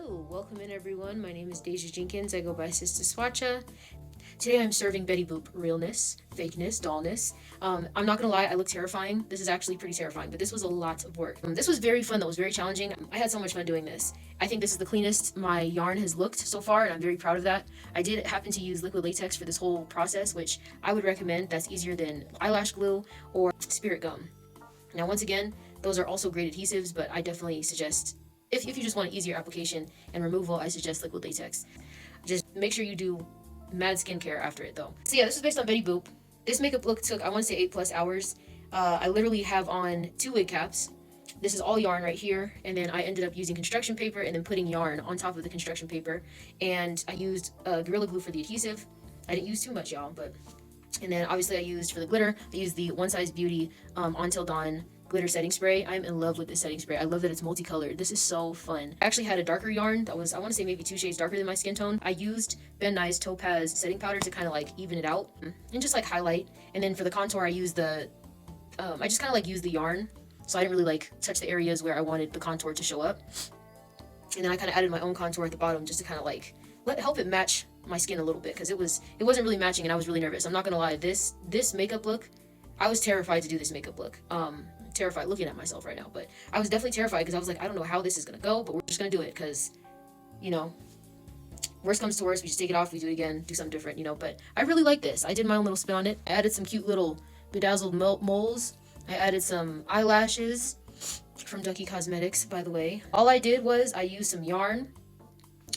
Hello, welcome in everyone. My name is Deja Jenkins. I go by Sister Swatcha. Today I'm serving Betty Boop realness, fakeness, dollness. I'm not gonna lie, I look terrifying. This is actually pretty terrifying, but this was a lot of work. This was very fun, that was very challenging. I had so much fun doing this. I think this is the cleanest my yarn has looked so far, and I'm very proud of that. I did happen to use liquid latex for this whole process, which I would recommend. That's easier than eyelash glue or spirit gum. Now, once again, those are also great adhesives, but I definitely suggest, if you just want an easier application and removal, I suggest liquid latex. Just make sure you do mad skincare after it though. So yeah, this is based on Betty Boop. This makeup look took, I want to say, 8+ hours. I literally have on 2 wig caps. This is all yarn right here, and then I ended up using construction paper and then putting yarn on top of the construction paper, and I used Gorilla Glue for the adhesive. I didn't use too much, y'all, but and then obviously I used, for the glitter, I used the One Size Beauty On Till Dawn glitter setting spray. I'm in love with this setting spray. I love that it's multicolored. This is so fun. I actually had a darker yarn that was, I want to say, maybe 2 shades darker than my skin tone. I used Ben Nye's Topaz setting powder to kind of like even it out and just like highlight. And then for the contour, I used the, I just kind of like used the yarn. So I didn't really like touch the areas where I wanted the contour to show up. And then I kind of added my own contour at the bottom just to kind of like help it match my skin a little bit, because it wasn't really matching and I was really nervous. I'm not gonna lie, this makeup look, I was terrified to do this makeup look. Terrified looking at myself right now, but I was definitely terrified because I was like, I don't know how this is gonna go, but we're just gonna do it because, you know, worst comes to worst, we just take it off, we do it again, do something different, you know. But I really like this. I did my own little spin on it. I added some cute little bedazzled moles. I added some eyelashes from Ducky Cosmetics, by the way. All I did was I used some yarn,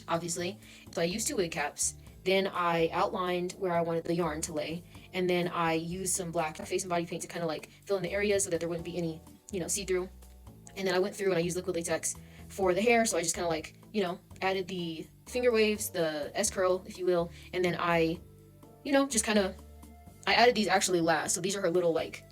obviously. So I used 2 wig caps. Then I outlined where I wanted the yarn to lay, and then I used some black face and body paint to kind of like fill in the areas so that there wouldn't be any, you know, see-through. And then I went through and I used liquid latex for the hair, so I just kind of like, you know, added the finger waves, the S-curl, if you will, and then I, you know, just kind of, I added these actually last, so these are her little like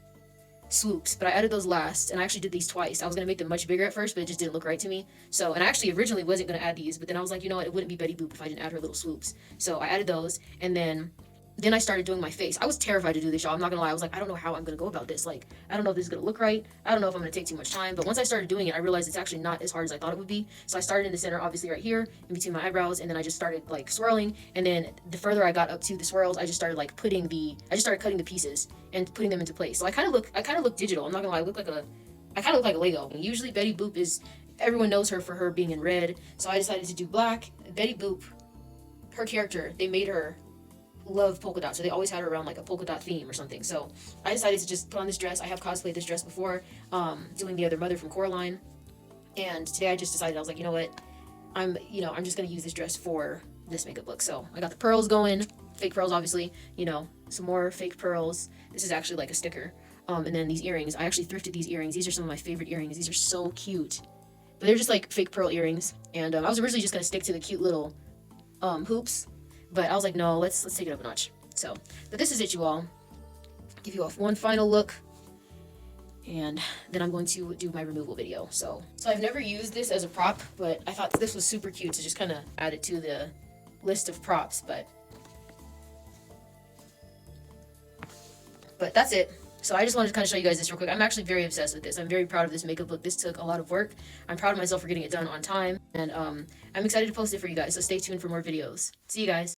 swoops, but I added those last, and I actually did these twice. I was gonna make them much bigger at first, but it just didn't look right to me. So, and I actually originally wasn't gonna add these, but then I was like, you know what, it wouldn't be Betty Boop if I didn't add her little swoops. So I added those, and then I started doing my face. I was terrified to do this, y'all. I'm not gonna lie. I was like, I don't know how I'm gonna go about this. Like, I don't know if this is gonna look right. I don't know if I'm gonna take too much time. But once I started doing it, I realized it's actually not as hard as I thought it would be. So I started in the center, obviously right here, in between my eyebrows, and then I just started like swirling. And then the further I got up to the swirls, I just started like cutting the pieces and putting them into place. So I kind of look digital. I'm not gonna lie. I kind of look like a Lego. Usually Betty Boop is, everyone knows her for her being in red. So I decided to do black. Betty Boop, her character, they made her love polka dots, so they always had her around like a polka dot theme or something. So I decided to just put on this dress. I have cosplayed this dress before, doing the other mother from Coraline, and today I just decided, I was like, you know what, I'm just gonna use this dress for this makeup look. So I got the pearls going, fake pearls obviously, you know, some more fake pearls. This is actually like a sticker, and then these earrings, I actually thrifted these earrings. These are some of my favorite earrings. These are so cute, but they're just like fake pearl earrings. And I was originally just gonna stick to the cute little hoops, but I was like, no, let's take it up a notch. So, but this is it, you all. Give you off one final look, and then I'm going to do my removal video. So I've never used this as a prop, but I thought this was super cute to just kind of add it to the list of props. But that's it. So I just wanted to kind of show you guys this real quick. I'm actually very obsessed with this. I'm very proud of this makeup look. This took a lot of work. I'm proud of myself for getting it done on time, and I'm excited to post it for you guys. So stay tuned for more videos. See you guys.